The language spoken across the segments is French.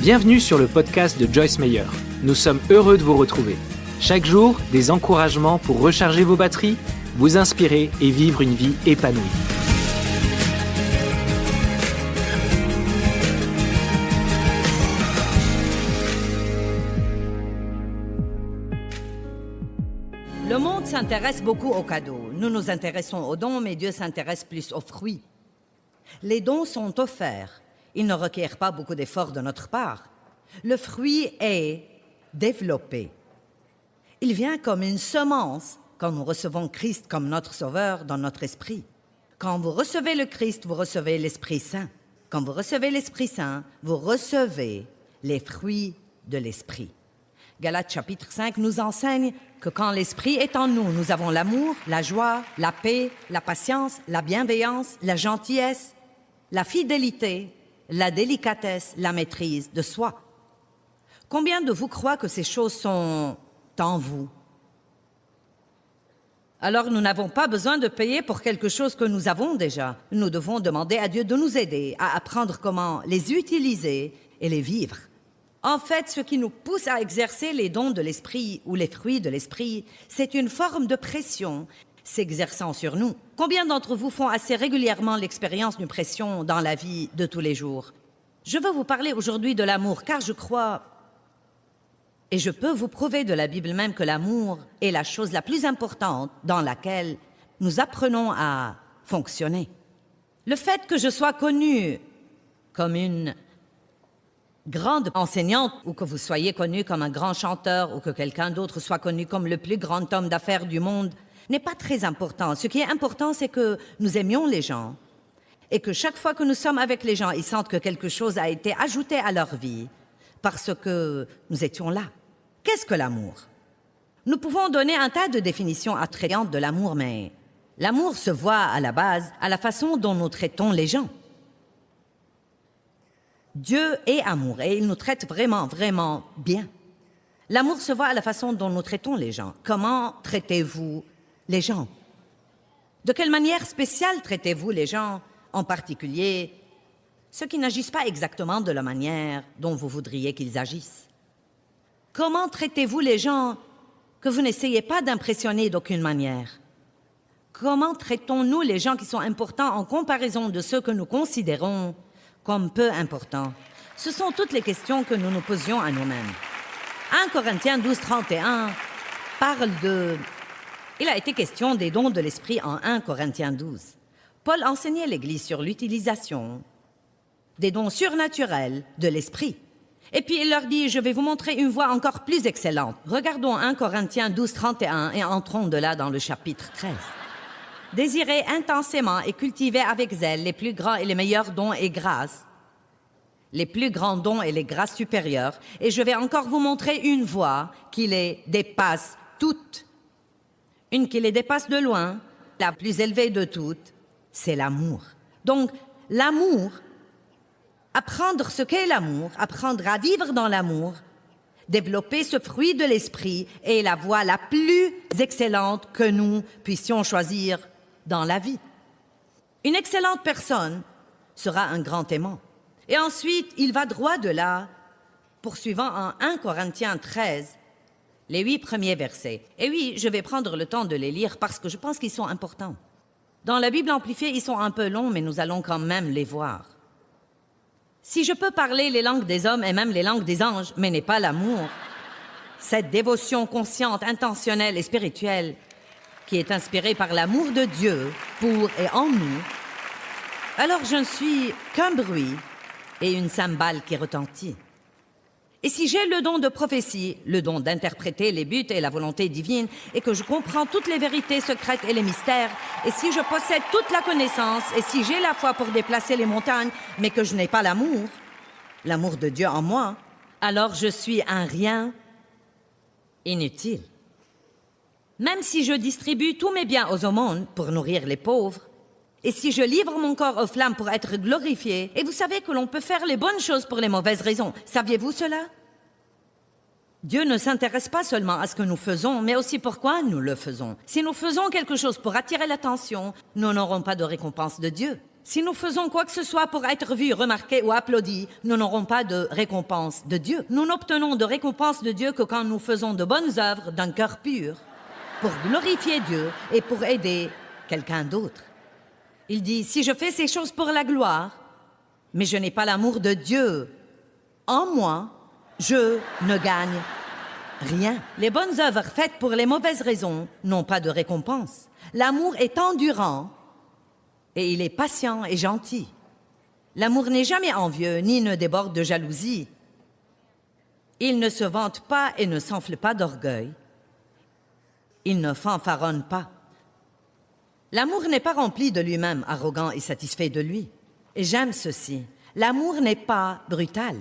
Bienvenue sur le podcast de Joyce Meyer. Nous sommes heureux de vous retrouver. Chaque jour, des encouragements pour recharger vos batteries, vous inspirer et vivre une vie épanouie. Le monde s'intéresse beaucoup aux cadeaux. Nous nous intéressons aux dons, mais Dieu s'intéresse plus aux fruits. Les dons sont offerts. Ils ne requièrent pas beaucoup d'efforts de notre part. Le fruit est développé. Il vient comme une semence quand nous recevons Christ comme notre Sauveur dans notre esprit. Quand vous recevez le Christ, vous recevez l'Esprit Saint. Quand vous recevez l'Esprit Saint, vous recevez les fruits de l'Esprit. Galates chapitre 5 nous enseigne que quand l'Esprit est en nous, nous avons l'amour, la joie, la paix, la patience, la bienveillance, la gentillesse, la fidélité, la délicatesse, la maîtrise de soi. Combien de vous croient que ces choses sont en vous? Alors nous n'avons pas besoin de payer pour quelque chose que nous avons déjà. Nous devons demander à Dieu de nous aider à apprendre comment les utiliser et les vivre. En fait, ce qui nous pousse à exercer les dons de l'esprit ou les fruits de l'esprit, c'est une forme de pression s'exerçant sur nous. Combien d'entre vous font assez régulièrement l'expérience d'une pression dans la vie de tous les jours? Je veux vous parler aujourd'hui de l'amour, car je crois, et je peux vous prouver de la Bible même que l'amour est la chose la plus importante dans laquelle nous apprenons à fonctionner. Le fait que je sois connue comme une grande enseignante, ou que vous soyez connu comme un grand chanteur, ou que quelqu'un d'autre soit connu comme le plus grand homme d'affaires du monde, n'est pas très important. Ce qui est important, c'est que nous aimions les gens et que chaque fois que nous sommes avec les gens, ils sentent que quelque chose a été ajouté à leur vie parce que nous étions là. Qu'est-ce que l'amour? Nous pouvons donner un tas de définitions attrayantes de l'amour, mais l'amour se voit à la base à la façon dont nous traitons les gens. Dieu est amour et il nous traite vraiment, vraiment bien. L'amour se voit à la façon dont nous traitons les gens. Comment traitez-vous les gens? De quelle manière spéciale traitez-vous les gens, en particulier ceux qui n'agissent pas exactement de la manière dont vous voudriez qu'ils agissent? Comment traitez-vous les gens que vous n'essayez pas d'impressionner d'aucune manière? Comment traitons-nous les gens qui sont importants en comparaison de ceux que nous considérons comme peu importants? Ce sont toutes les questions que nous nous posions à nous-mêmes. 1 Corinthiens 12, 31 parle de... Il a été question des dons de l'Esprit en 1 Corinthiens 12. Paul enseignait l'Église sur l'utilisation des dons surnaturels de l'Esprit. Et puis il leur dit, je vais vous montrer une voie encore plus excellente. Regardons 1 Corinthiens 12, 31 et entrons de là dans le chapitre 13. Désirez intensément et cultivez avec zèle les plus grands et les meilleurs dons et grâces, les plus grands dons et les grâces supérieures, et je vais encore vous montrer une voie qui les dépasse toutes. Une qui les dépasse de loin, la plus élevée de toutes, c'est l'amour. Donc, l'amour, apprendre ce qu'est l'amour, apprendre à vivre dans l'amour, développer ce fruit de l'esprit est la voie la plus excellente que nous puissions choisir dans la vie. Une excellente personne sera un grand aimant. Et ensuite, il va droit de là, poursuivant en 1 Corinthiens 13, les 8 premiers versets. Et oui, je vais prendre le temps de les lire parce que je pense qu'ils sont importants. Dans la Bible amplifiée, ils sont un peu longs, mais nous allons quand même les voir. Si je peux parler les langues des hommes et même les langues des anges, mais n'ai pas l'amour, cette dévotion consciente, intentionnelle et spirituelle qui est inspirée par l'amour de Dieu pour et en nous, alors je ne suis qu'un bruit et une cymbale qui retentit. Et si j'ai le don de prophétie, le don d'interpréter les buts et la volonté divine, et que je comprends toutes les vérités secrètes et les mystères, et si je possède toute la connaissance, et si j'ai la foi pour déplacer les montagnes, mais que je n'ai pas l'amour de Dieu en moi, alors je suis un rien inutile. Même si je distribue tous mes biens aux aumônes pour nourrir les pauvres, et si je livre mon corps aux flammes pour être glorifié, et vous savez que l'on peut faire les bonnes choses pour les mauvaises raisons, saviez-vous cela? Dieu ne s'intéresse pas seulement à ce que nous faisons, mais aussi pourquoi nous le faisons. Si nous faisons quelque chose pour attirer l'attention, nous n'aurons pas de récompense de Dieu. Si nous faisons quoi que ce soit pour être vus, remarqués ou applaudis, nous n'aurons pas de récompense de Dieu. Nous n'obtenons de récompense de Dieu que quand nous faisons de bonnes œuvres d'un cœur pur, pour glorifier Dieu et pour aider quelqu'un d'autre. Il dit, si je fais ces choses pour la gloire, mais je n'ai pas l'amour de Dieu en moi, je ne gagne rien. Les bonnes œuvres faites pour les mauvaises raisons n'ont pas de récompense. L'amour est endurant et il est patient et gentil. L'amour n'est jamais envieux ni ne déborde de jalousie. Il ne se vante pas et ne s'enfle pas d'orgueil. Il ne fanfaronne pas. L'amour n'est pas rempli de lui-même, arrogant et satisfait de lui. Et j'aime ceci. L'amour n'est pas brutal.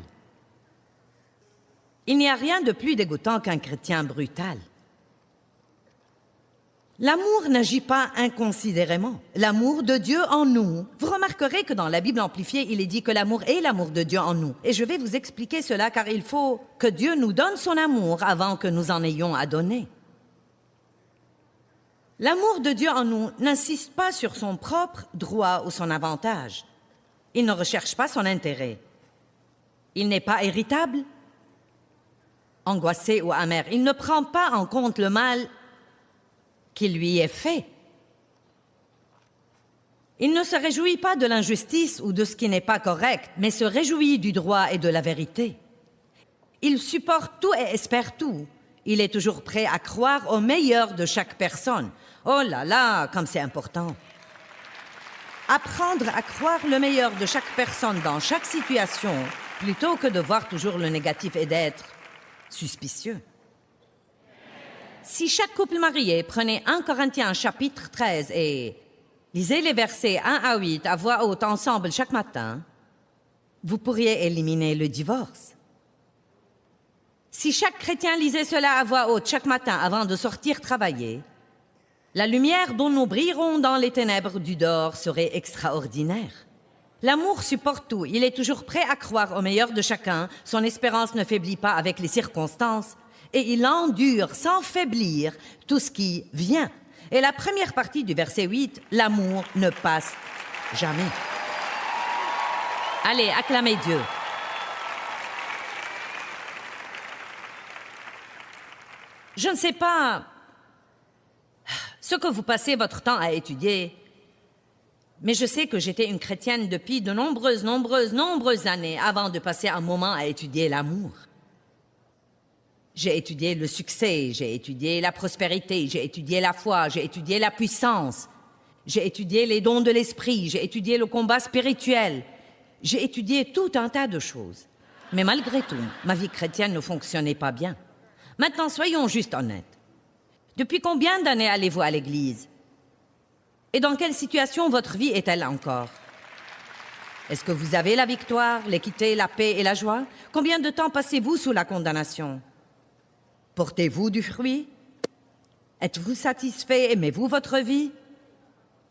Il n'y a rien de plus dégoûtant qu'un chrétien brutal. L'amour n'agit pas inconsidérément. L'amour de Dieu en nous. Vous remarquerez que dans la Bible amplifiée, il est dit que l'amour est l'amour de Dieu en nous. Et je vais vous expliquer cela car il faut que Dieu nous donne son amour avant que nous en ayons à donner. L'amour de Dieu en nous n'insiste pas sur son propre droit ou son avantage. Il ne recherche pas son intérêt. Il n'est pas irritable, angoissé ou amer. Il ne prend pas en compte le mal qui lui est fait. Il ne se réjouit pas de l'injustice ou de ce qui n'est pas correct, mais se réjouit du droit et de la vérité. Il supporte tout et espère tout. Il est toujours prêt à croire au meilleur de chaque personne. Oh là là, comme c'est important. Apprendre à croire le meilleur de chaque personne dans chaque situation, plutôt que de voir toujours le négatif et d'être suspicieux. Si chaque couple marié prenait 1 Corinthiens chapitre 13 et lisait les versets 1 à 8 à voix haute ensemble chaque matin, vous pourriez éliminer le divorce. Si chaque chrétien lisait cela à voix haute chaque matin avant de sortir travailler, la lumière dont nous brillerons dans les ténèbres du dehors serait extraordinaire. L'amour supporte tout. Il est toujours prêt à croire au meilleur de chacun. Son espérance ne faiblit pas avec les circonstances. Et il endure sans faiblir tout ce qui vient. Et la première partie du verset 8, l'amour ne passe jamais. Allez, acclamez Dieu. Je ne sais pas ce que vous passez votre temps à étudier, mais je sais que j'étais une chrétienne depuis de nombreuses années avant de passer un moment à étudier l'amour. J'ai étudié le succès, j'ai étudié la prospérité, j'ai étudié la foi, j'ai étudié la puissance, j'ai étudié les dons de l'esprit, j'ai étudié le combat spirituel, j'ai étudié tout un tas de choses. Mais malgré tout, ma vie chrétienne ne fonctionnait pas bien. Maintenant, soyons juste honnêtes. Depuis combien d'années allez-vous à l'église? Et dans quelle situation votre vie est-elle encore? Est-ce que vous avez la victoire, l'équité, la paix et la joie? Combien de temps passez-vous sous la condamnation? Portez-vous du fruit? Êtes-vous satisfait? Aimez-vous votre vie?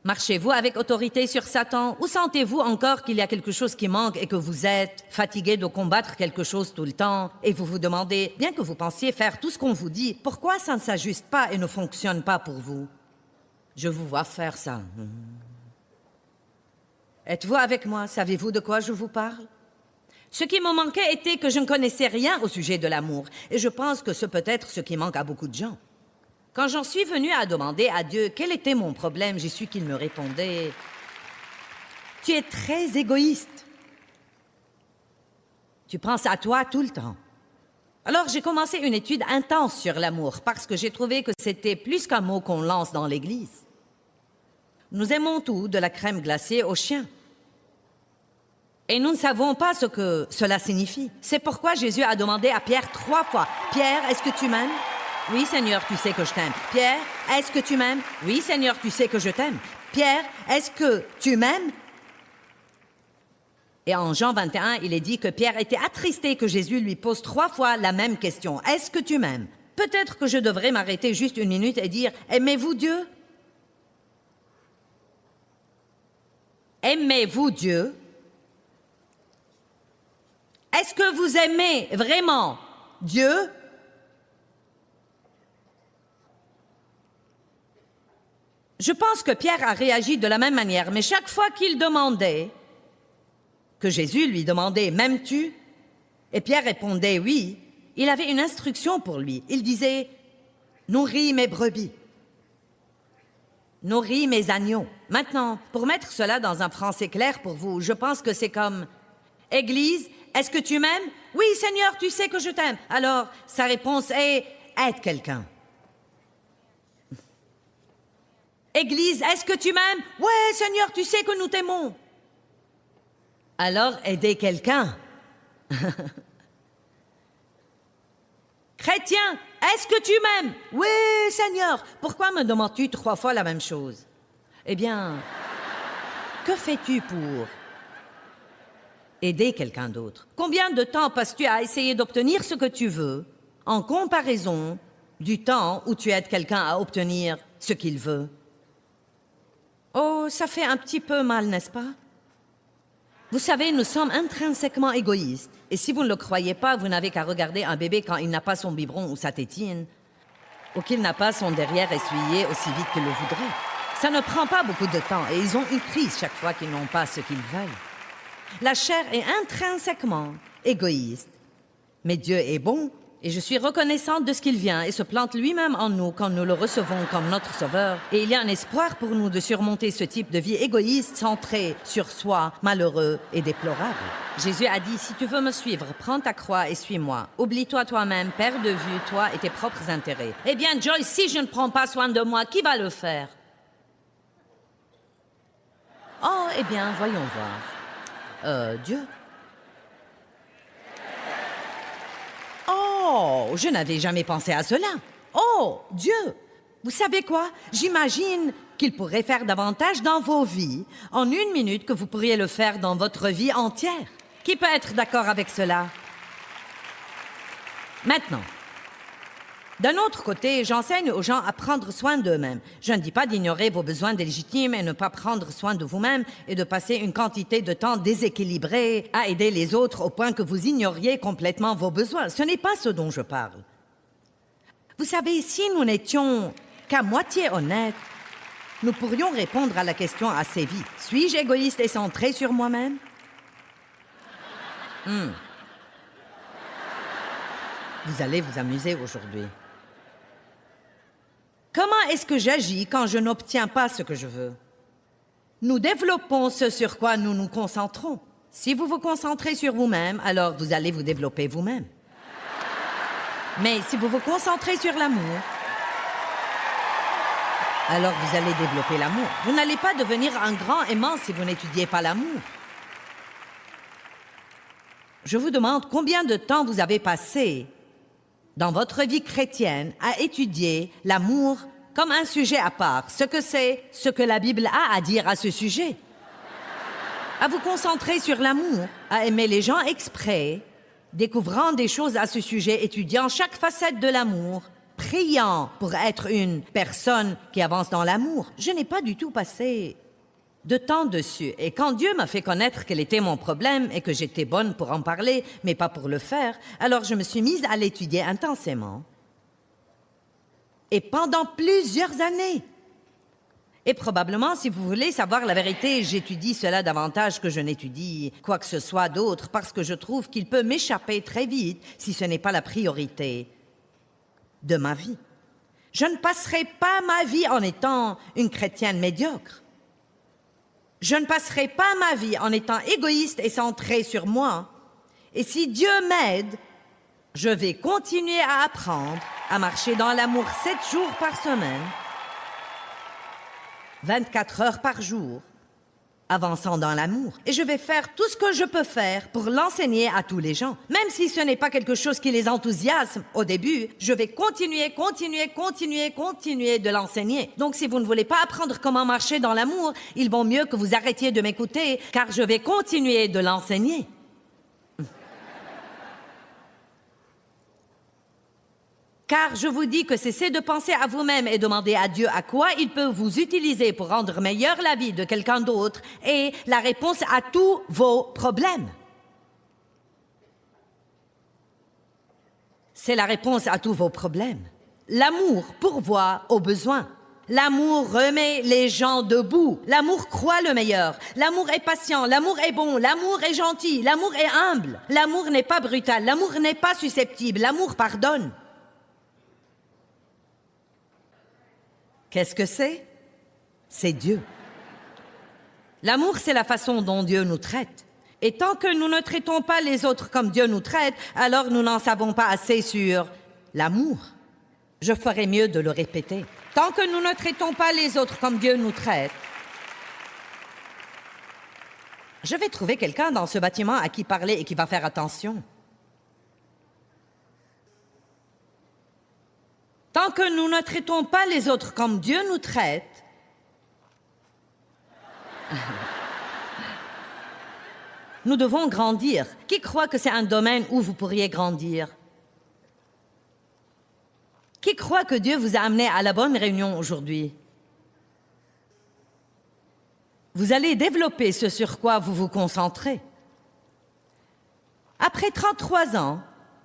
Marchez-vous avec autorité sur Satan? Ou sentez-vous encore qu'il y a quelque chose qui manque et que vous êtes fatigué de combattre quelque chose tout le temps et vous vous demandez, bien que vous pensiez faire tout ce qu'on vous dit, pourquoi ça ne s'ajuste pas et ne fonctionne pas pour vous? Je vous vois faire ça. Êtes-vous avec moi? Savez-vous de quoi je vous parle? Ce qui me manquait était que je ne connaissais rien au sujet de l'amour et je pense que ce peut être ce qui manque à beaucoup de gens. Quand j'en suis venue à demander à Dieu quel était mon problème, j'ai su qu'il me répondait « Tu es très égoïste. Tu penses à toi tout le temps. » Alors j'ai commencé une étude intense sur l'amour parce que j'ai trouvé que c'était plus qu'un mot qu'on lance dans l'Église. Nous aimons tout, de la crème glacée aux chiens. Et nous ne savons pas ce que cela signifie. C'est pourquoi Jésus a demandé à Pierre 3 fois « Pierre, est-ce que tu m'aimes ?» « Oui, Seigneur, tu sais que je t'aime. »« Pierre, est-ce que tu m'aimes ?»« Oui, Seigneur, tu sais que je t'aime. »« Pierre, est-ce que tu m'aimes ?» Et en Jean 21, il est dit que Pierre était attristé que Jésus lui pose 3 fois la même question. « Est-ce que tu m'aimes ?» Peut-être que je devrais m'arrêter juste 1 minute et dire « Aimez-vous Dieu ?» Aimez-vous Dieu? Est-ce que vous aimez vraiment Dieu? Je pense que Pierre a réagi de la même manière, mais chaque fois qu'il demandait, que Jésus lui demandait « M'aimes-tu » et Pierre répondait « Oui », il avait une instruction pour lui. Il disait « Nourris mes brebis, nourris mes agneaux ». Maintenant, pour mettre cela dans un français clair pour vous, je pense que c'est comme « Église, est-ce que tu m'aimes ?»« Oui, Seigneur, tu sais que je t'aime. » Alors, sa réponse est « Aide quelqu'un. » Église, est-ce que tu m'aimes? Ouais, Seigneur, tu sais que nous t'aimons. Alors, aidez quelqu'un. Chrétien, est-ce que tu m'aimes? Oui, Seigneur. Pourquoi me demandes-tu 3 fois la même chose? Eh bien, que fais-tu pour aider quelqu'un d'autre? Combien de temps passes-tu à essayer d'obtenir ce que tu veux en comparaison du temps où tu aides quelqu'un à obtenir ce qu'il veut? Oh, ça fait un petit peu mal, n'est-ce pas? Vous savez, nous sommes intrinsèquement égoïstes. Et si vous ne le croyez pas, vous n'avez qu'à regarder un bébé quand il n'a pas son biberon ou sa tétine, ou qu'il n'a pas son derrière essuyé aussi vite qu'il le voudrait. Ça ne prend pas beaucoup de temps et ils ont une crise chaque fois qu'ils n'ont pas ce qu'ils veulent. La chair est intrinsèquement égoïste. Mais Dieu est bon et je suis reconnaissante de ce qu'il vient et se plante lui-même en nous quand nous le recevons comme notre sauveur. Et il y a un espoir pour nous de surmonter ce type de vie égoïste, centré sur soi, malheureux et déplorable. Jésus a dit, si tu veux me suivre, prends ta croix et suis-moi. Oublie-toi toi-même, perds de vue toi et tes propres intérêts. Eh bien, Joyce, si je ne prends pas soin de moi, qui va le faire? Oh, eh bien, voyons voir. Dieu. Oh, je n'avais jamais pensé à cela. Oh, Dieu! Vous savez quoi? J'imagine qu'il pourrait faire davantage dans vos vies en 1 minute que vous pourriez le faire dans votre vie entière. Qui peut être d'accord avec cela? Maintenant, d'un autre côté, j'enseigne aux gens à prendre soin d'eux-mêmes. Je ne dis pas d'ignorer vos besoins légitimes et ne pas prendre soin de vous-même et de passer une quantité de temps déséquilibré à aider les autres au point que vous ignoriez complètement vos besoins. Ce n'est pas ce dont je parle. Vous savez, si nous n'étions qu'à moitié honnêtes, nous pourrions répondre à la question assez vite. Suis-je égoïste et centré sur moi-même? Vous allez vous amuser aujourd'hui. Comment est-ce que j'agis quand je n'obtiens pas ce que je veux? Nous développons ce sur quoi nous nous concentrons. Si vous vous concentrez sur vous-même, alors vous allez vous développer vous-même. Mais si vous vous concentrez sur l'amour, alors vous allez développer l'amour. Vous n'allez pas devenir un grand aimant si vous n'étudiez pas l'amour. Je vous demande combien de temps vous avez passé dans votre vie chrétienne à étudier l'amour comme un sujet à part, ce que c'est, ce que la Bible a à dire à ce sujet. À vous concentrer sur l'amour, à aimer les gens exprès, découvrant des choses à ce sujet, étudiant chaque facette de l'amour, priant pour être une personne qui avance dans l'amour. Je n'ai pas du tout passé de temps dessus. Et quand Dieu m'a fait connaître quel était mon problème et que j'étais bonne pour en parler, mais pas pour le faire, alors je me suis mise à l'étudier intensément. Et pendant plusieurs années. Et probablement, si vous voulez savoir la vérité, j'étudie cela davantage que je n'étudie quoi que ce soit d'autre, parce que je trouve qu'il peut m'échapper très vite si ce n'est pas la priorité de ma vie. Je ne passerai pas ma vie en étant une chrétienne médiocre. Je ne passerai pas ma vie en étant égoïste et centrée sur moi. Et si Dieu m'aide, je vais continuer à apprendre à marcher dans l'amour 7 jours par semaine, 24 heures par jour, avançant dans l'amour. Et je vais faire tout ce que je peux faire pour l'enseigner à tous les gens. Même si ce n'est pas quelque chose qui les enthousiasme au début, je vais continuer de l'enseigner. Donc si vous ne voulez pas apprendre comment marcher dans l'amour, il vaut mieux que vous arrêtiez de m'écouter, car je vais continuer de l'enseigner. Car je vous dis que cessez de penser à vous-même et demandez à Dieu à quoi il peut vous utiliser pour rendre meilleure la vie de quelqu'un d'autre est la réponse à tous vos problèmes. C'est la réponse à tous vos problèmes. L'amour pourvoit aux besoins. L'amour remet les gens debout. L'amour croit le meilleur. L'amour est patient. L'amour est bon. L'amour est gentil. L'amour est humble. L'amour n'est pas brutal. L'amour n'est pas susceptible. L'amour pardonne. Qu'est-ce que c'est? C'est Dieu. L'amour, c'est la façon dont Dieu nous traite. Et tant que nous ne traitons pas les autres comme Dieu nous traite, alors nous n'en savons pas assez sur l'amour. Je ferais mieux de le répéter. Tant que nous ne traitons pas les autres comme Dieu nous traite, je vais trouver quelqu'un dans ce bâtiment à qui parler et qui va faire attention. Tant que nous ne traitons pas les autres comme Dieu nous traite, nous devons grandir. Qui croit que c'est un domaine où vous pourriez grandir? Qui croit que Dieu vous a amené à la bonne réunion aujourd'hui? Vous allez développer ce sur quoi vous vous concentrez. Après 33 ans,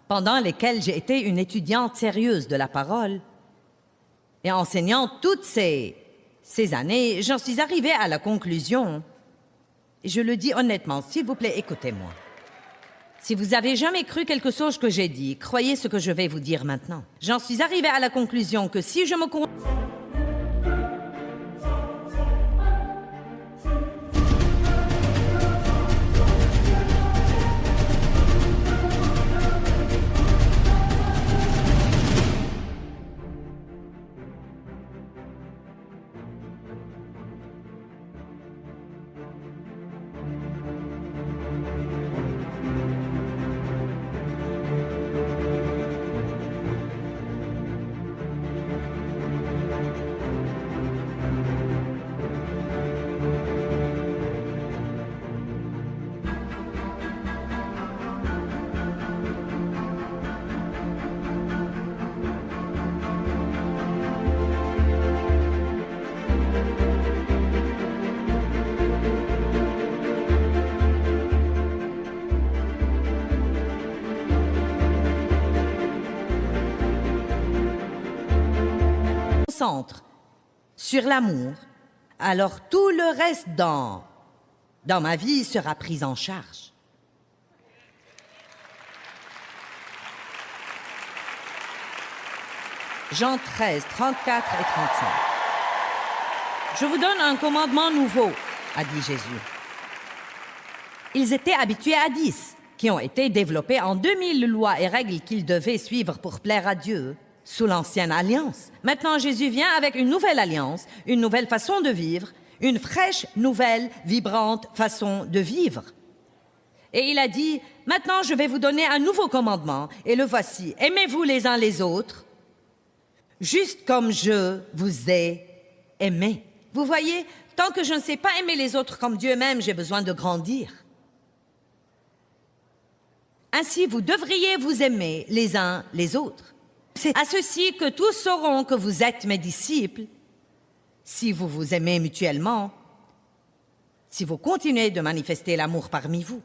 pendant lesquels j'ai été une étudiante sérieuse de la parole, et enseignant toutes ces années, j'en suis arrivée à la conclusion, et je le dis honnêtement, s'il vous plaît, écoutez-moi. Si vous avez jamais cru quelque chose que j'ai dit, croyez ce que je vais vous dire maintenant. J'en suis arrivée à la conclusion que si je me concentre sur l'amour, alors tout le reste dans ma vie sera pris en charge. Jean 13, 34 et 35. Je vous donne un commandement nouveau, a dit Jésus. Ils étaient habitués à 10, qui ont été développés en 2000 lois et règles qu'ils devaient suivre pour plaire à Dieu sous l'ancienne alliance. Maintenant, Jésus vient avec une nouvelle alliance, une nouvelle façon de vivre, une fraîche, nouvelle, vibrante façon de vivre. Et il a dit, maintenant je vais vous donner un nouveau commandement, et le voici, aimez-vous les uns les autres, juste comme je vous ai aimé. Vous voyez, tant que je ne sais pas aimer les autres comme Dieu m'aime, j'ai besoin de grandir. Ainsi, vous devriez vous aimer les uns les autres. C'est à ceci que tous sauront que vous êtes mes disciples, si vous vous aimez mutuellement, si vous continuez de manifester l'amour parmi vous.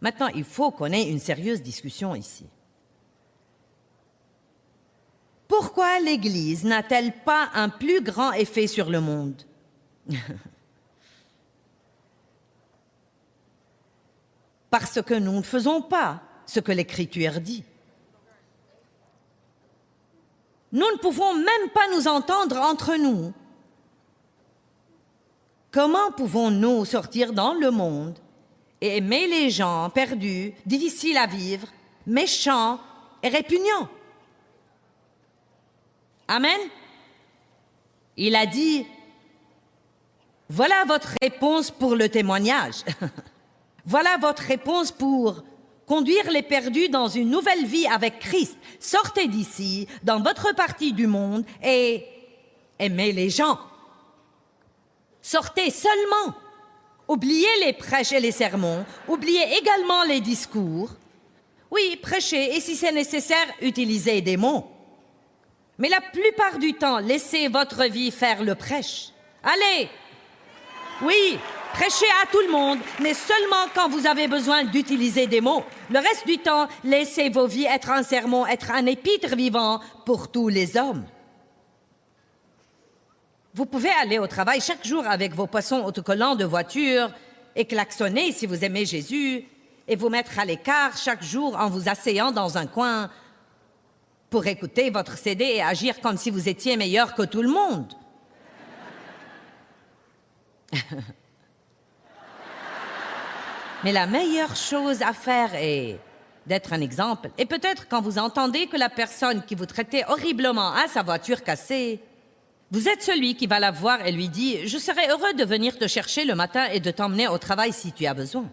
Maintenant, il faut qu'on ait une sérieuse discussion ici. Pourquoi l'Église n'a-t-elle pas un plus grand effet sur le monde? Parce que nous ne faisons pas ce que l'Écriture dit. Nous ne pouvons même pas nous entendre entre nous. Comment pouvons-nous sortir dans le monde et aimer les gens perdus, difficiles à vivre, méchants et répugnants? Amen. Il a dit, voilà votre réponse pour le témoignage. Voilà votre réponse pour conduire les perdus dans une nouvelle vie avec Christ. Sortez d'ici, dans votre partie du monde, et aimez les gens. Sortez seulement. Oubliez les prêches et les sermons. Oubliez également les discours. Oui, prêchez, et si c'est nécessaire, utilisez des mots. Mais la plupart du temps, laissez votre vie faire le prêche. Allez! Oui, prêchez à tout le monde, mais seulement quand vous avez besoin d'utiliser des mots. Le reste du temps, laissez vos vies être un sermon, être un épître vivant pour tous les hommes. Vous pouvez aller au travail chaque jour avec vos poissons autocollants de voiture et klaxonner si vous aimez Jésus et vous mettre à l'écart chaque jour en vous asseyant dans un coin pour écouter votre CD et agir comme si vous étiez meilleur que tout le monde. Mais la meilleure chose à faire est d'être un exemple. Et peut-être quand vous entendez que la personne qui vous traitait horriblement a sa voiture cassée, vous êtes celui qui va la voir et lui dit « Je serais heureux de venir te chercher le matin et de t'emmener au travail si tu as besoin. »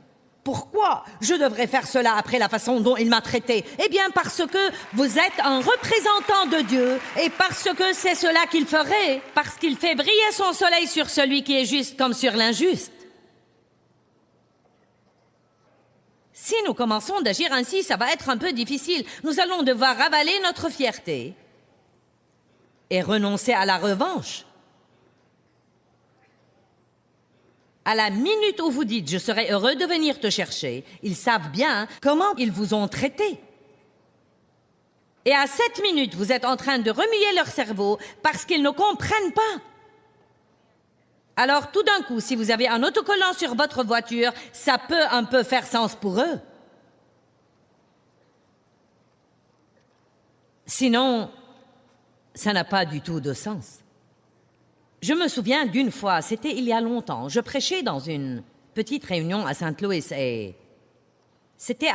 Pourquoi je devrais faire cela après la façon dont il m'a traité? Eh bien, parce que vous êtes un représentant de Dieu et parce que c'est cela qu'il ferait, parce qu'il fait briller son soleil sur celui qui est juste comme sur l'injuste. Si nous commençons d'agir ainsi, ça va être un peu difficile. Nous allons devoir avaler notre fierté et renoncer à la revanche. À la minute où vous dites « Je serais heureux de venir te chercher », ils savent bien comment ils vous ont traité. Et à cette minute, vous êtes en train de remuer leur cerveau parce qu'ils ne comprennent pas. Alors tout d'un coup, si vous avez un autocollant sur votre voiture, ça peut un peu faire sens pour eux. Sinon, ça n'a pas du tout de sens. Je me souviens d'une fois, c'était il y a longtemps, je prêchais dans une petite réunion à Saint-Louis et c'était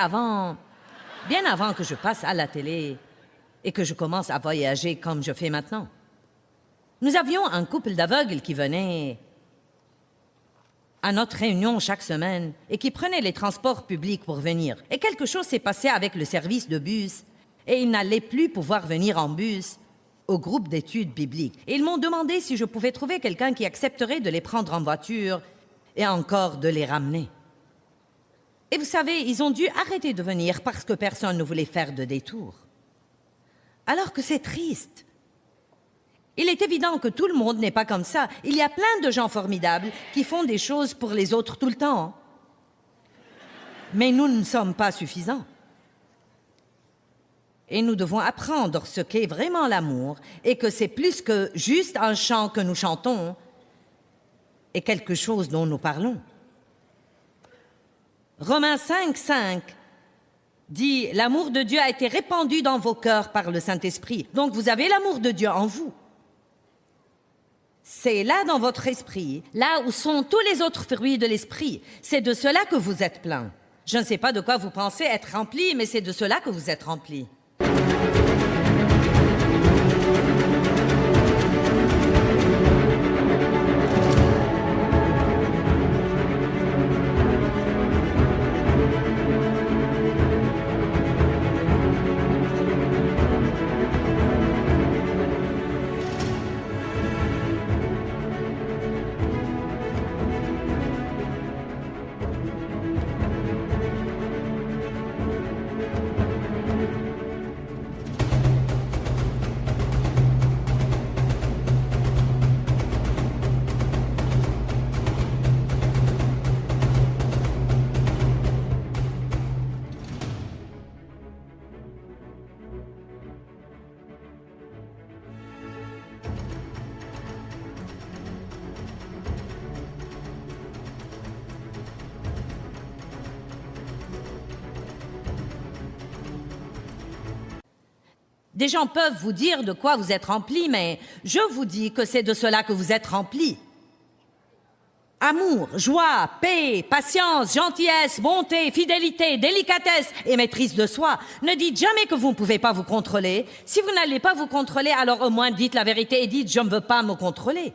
bien avant que je passe à la télé et que je commence à voyager comme je fais maintenant. Nous avions un couple d'aveugles qui venait à notre réunion chaque semaine et qui prenait les transports publics pour venir. Et quelque chose s'est passé avec le service de bus et ils n'allaient plus pouvoir venir en bus au groupe d'études bibliques. Et ils m'ont demandé si je pouvais trouver quelqu'un qui accepterait de les prendre en voiture et encore de les ramener. Et vous savez, ils ont dû arrêter de venir parce que personne ne voulait faire de détour. Alors que c'est triste. Il est évident que tout le monde n'est pas comme ça. Il y a plein de gens formidables qui font des choses pour les autres tout le temps. Mais nous ne sommes pas suffisants. Et nous devons apprendre ce qu'est vraiment l'amour et que c'est plus que juste un chant que nous chantons et quelque chose dont nous parlons. Romains 5:5 dit « L'amour de Dieu a été répandu dans vos cœurs par le Saint-Esprit. » Donc vous avez l'amour de Dieu en vous. C'est là dans votre esprit, là où sont tous les autres fruits de l'esprit. C'est de cela que vous êtes plein. Je ne sais pas de quoi vous pensez être rempli, mais c'est de cela que vous êtes rempli. Des gens peuvent vous dire de quoi vous êtes rempli, mais je vous dis que c'est de cela que vous êtes rempli. Amour, joie, paix, patience, gentillesse, bonté, fidélité, délicatesse et maîtrise de soi. Ne dites jamais que vous ne pouvez pas vous contrôler. Si vous n'allez pas vous contrôler, alors au moins dites la vérité et dites « je ne veux pas me contrôler ».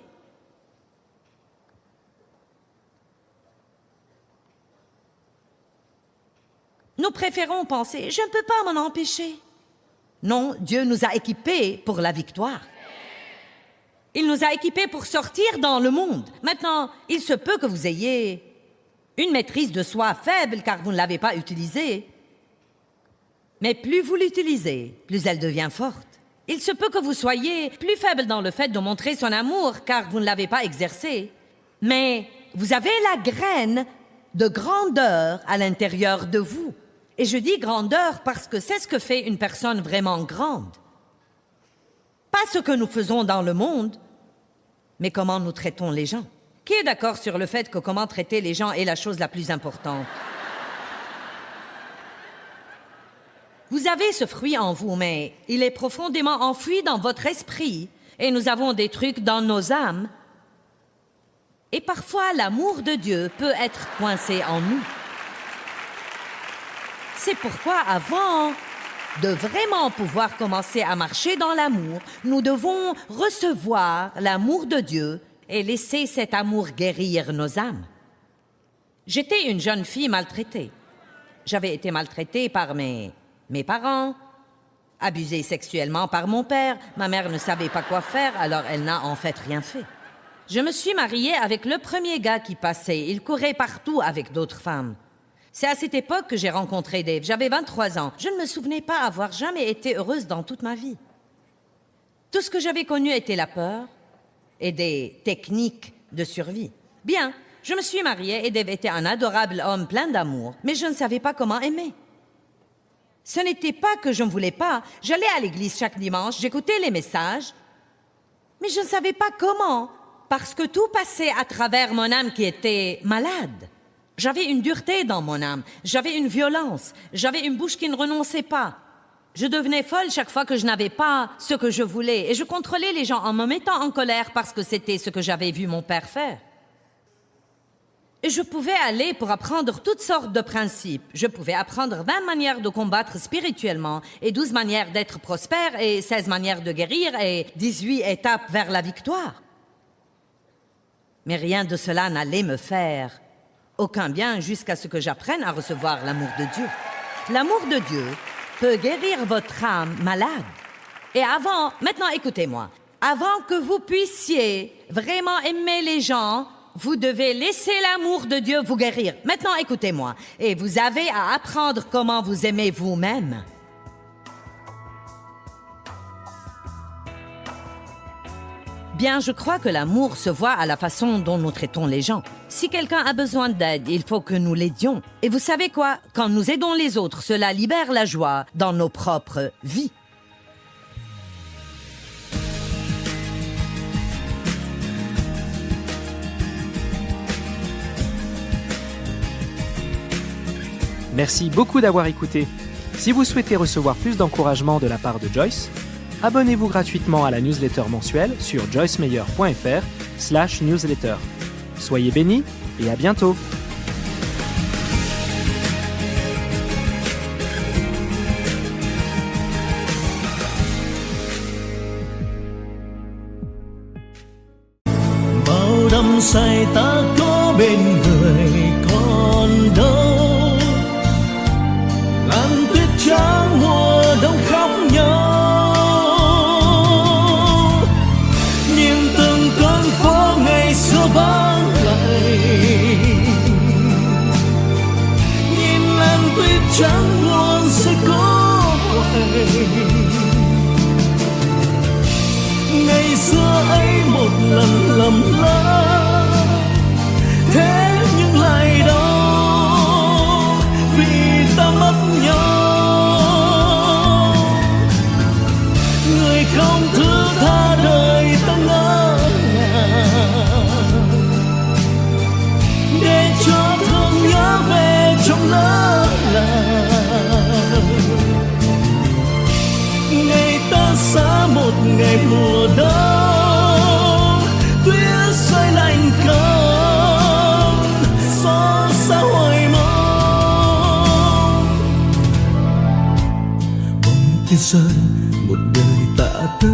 Nous préférons penser « je ne peux pas m'en empêcher ». Non, Dieu nous a équipés pour la victoire. Il nous a équipés pour sortir dans le monde. Maintenant, il se peut que vous ayez une maîtrise de soi faible car vous ne l'avez pas utilisée. Mais plus vous l'utilisez, plus elle devient forte. Il se peut que vous soyez plus faible dans le fait de montrer son amour car vous ne l'avez pas exercé. Mais vous avez la graine de grandeur à l'intérieur de vous. Et je dis grandeur parce que c'est ce que fait une personne vraiment grande. Pas ce que nous faisons dans le monde, mais comment nous traitons les gens? Qui est d'accord sur le fait que comment traiter les gens est la chose la plus importante? Vous avez ce fruit en vous, mais il est profondément enfoui dans votre esprit. Et nous avons des trucs dans nos âmes. Et parfois, l'amour de Dieu peut être coincé en nous. C'est pourquoi, avant de vraiment pouvoir commencer à marcher dans l'amour, nous devons recevoir l'amour de Dieu et laisser cet amour guérir nos âmes. J'étais une jeune fille maltraitée. J'avais été maltraitée par mes parents, abusée sexuellement par mon père. Ma mère ne savait pas quoi faire, alors elle n'a en fait rien fait. Je me suis mariée avec le premier gars qui passait. Il courait partout avec d'autres femmes. C'est à cette époque que j'ai rencontré Dave. J'avais 23 ans. Je ne me souvenais pas avoir jamais été heureuse dans toute ma vie. Tout ce que j'avais connu était la peur et des techniques de survie. Bien, je me suis mariée et Dave était un adorable homme plein d'amour, mais je ne savais pas comment aimer. Ce n'était pas que je ne voulais pas. J'allais à l'église chaque dimanche, j'écoutais les messages, mais je ne savais pas comment, parce que tout passait à travers mon âme qui était malade. J'avais une dureté dans mon âme, j'avais une violence, j'avais une bouche qui ne renonçait pas. Je devenais folle chaque fois que je n'avais pas ce que je voulais, et je contrôlais les gens en me mettant en colère parce que c'était ce que j'avais vu mon père faire. Et je pouvais aller pour apprendre toutes sortes de principes. Je pouvais apprendre 20 manières de combattre spirituellement, et 12 manières d'être prospère, et 16 manières de guérir, et 18 étapes vers la victoire. Mais rien de cela n'allait me faire aucun bien jusqu'à ce que j'apprenne à recevoir l'amour de Dieu. L'amour de Dieu peut guérir votre âme malade. Et maintenant écoutez-moi, avant que vous puissiez vraiment aimer les gens, vous devez laisser l'amour de Dieu vous guérir. Maintenant écoutez-moi, et vous avez à apprendre comment vous aimez vous-même. Bien, je crois que l'amour se voit à la façon dont nous traitons les gens. Si quelqu'un a besoin d'aide, il faut que nous l'aidions. Et vous savez quoi? Quand nous aidons les autres, cela libère la joie dans nos propres vies. Merci beaucoup d'avoir écouté. Si vous souhaitez recevoir plus d'encouragement de la part de Joyce, abonnez-vous gratuitement à la newsletter mensuelle sur joycemeyer.fr/newsletter. Soyez bénis et à bientôt. Bao đắm say ta có bên người còn đâu, làn tuyết trắng mùa đông khóc nhau. Vắng lại nhìn làn tuyết trắng buồn sẽ có quay. Ngày xưa ấy một lần lầm lỡ, thế nhưng lại đau vì ta mất nhau. Người không thứ tha đời ta ngỡ để cho thương nhớ về trong lỡ làng. Ngày ta xa một ngày mùa đông, tuyết rơi lạnh cóng, xót xa hoài mong. Bóng tuyết rơi một đời tạ tới.